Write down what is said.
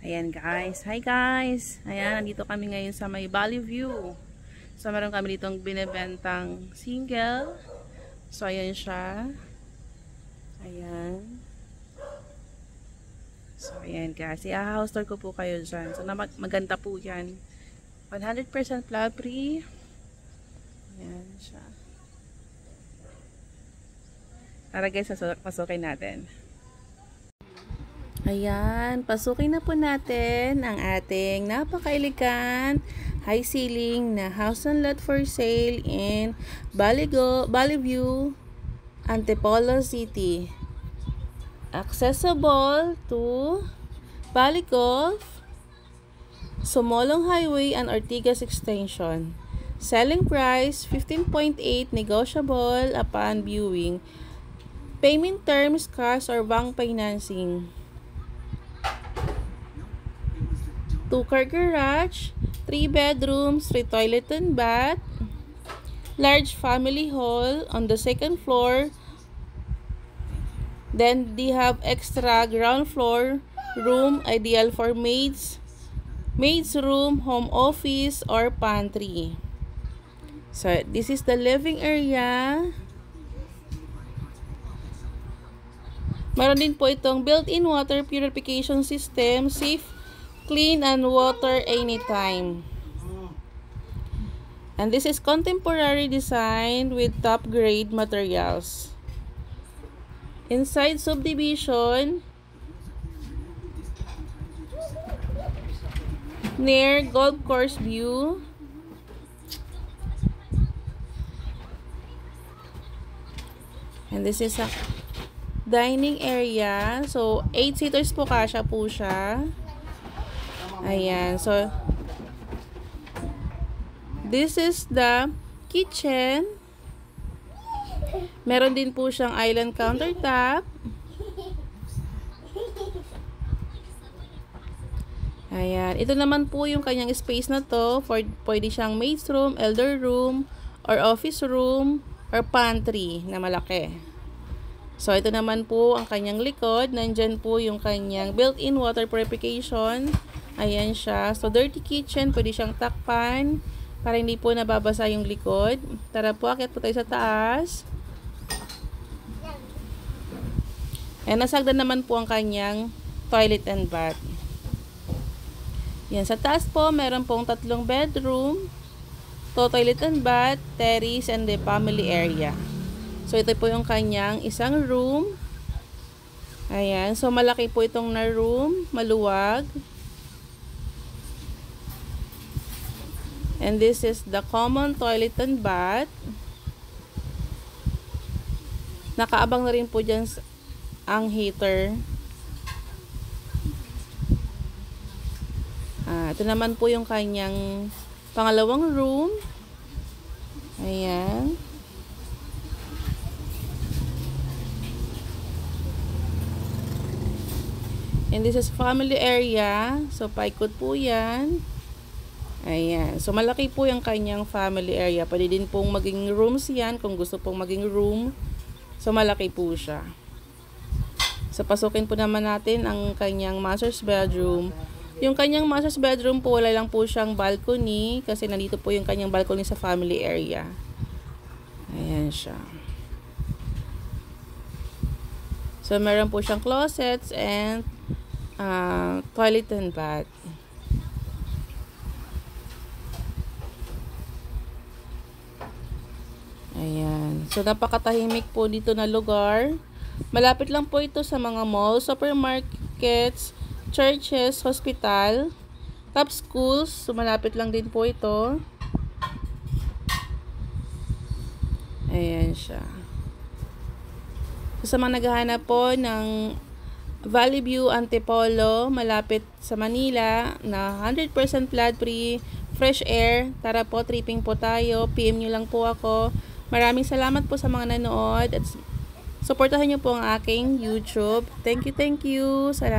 Ayan guys. Hi guys. Ayan, nandito kami ngayon sa may Valley View. So meron kami ditong binebentang single. So ayan siya. Ayan. So ayan guys. I-house tour ko po kayo dyan. So maganda po yan. 100% flood free. Ayan siya. Tara guys, pasukin natin. Ayan, pasukin na po natin ang ating napaka-elegant high ceiling na house and lot for sale in Valley View, Antipolo City. Accessible to Valley Golf, Sumolong Highway and Ortigas Extension. Selling price 15.8, negotiable upon viewing. Payment terms, cash or bank financing. 2-car garage, 3 bedrooms, 3 toilet and bath, large family hall on the 2nd floor. Then they have extra ground floor room, ideal for maid's room, home office or pantry. So this is the living area. Meron din po itong built-in water purification system, safe, clean and water anytime. And this is contemporary design with top grade materials. Inside subdivision near golf course view. And this is a dining area. So 8 seaters po, kasya po siya. Ayan, so this is the kitchen. Meron din po siyang island countertop. Ayan, ito naman po yung kanyang space na to. Pwede siyang maid's room, elder room, or office room, or pantry na malaki. So ito naman po ang kanyang likod. Nandyan po yung kanyang built-in water purification. Ayan siya. So, dirty kitchen. Pwede siyang takpan para hindi po nababasa yung likod. Tara po, akyat po tayo sa taas. Ayan, nasagdan naman po ang kanyang toilet and bath. Yan, sa taas po, meron pong 3 bedroom, 2 toilet and bath, terrace, and the family area. So, ito po yung kanyang isang room. Ayan. So, malaki po itong na room. Maluwag. And this is the common toilet and bath. Nakaabang na rin po dyan ang heater. Ito naman po yung kanyang pangalawang room. Ayan. And this is family area. So, paikot po yan. Ayan. So, malaki po yung kanyang family area. Pwede din pong maging rooms yan kung gusto pong maging room. So, malaki po siya. So, pasukin po naman natin ang kanyang master's bedroom. Yung kanyang master's bedroom po, wala lang po siyang balcony kasi nandito po yung kanyang balcony sa family area. Ayan siya. So, meron po siyang closets and toilet and bath. Ayan. So, napakatahimik po dito na lugar. Malapit lang po ito sa mga malls, supermarkets, churches, hospital, top schools. So, malapit lang din po ito. Ayan siya. So, sa mga naghahanap po ng Valley View, Antipolo, malapit sa Manila, na 100% flood free, fresh air, tara po, tripping po tayo. PM nyo lang po ako. Maraming salamat po sa mga nanood at supportahan niyo po ang aking YouTube. Thank you. Salamat.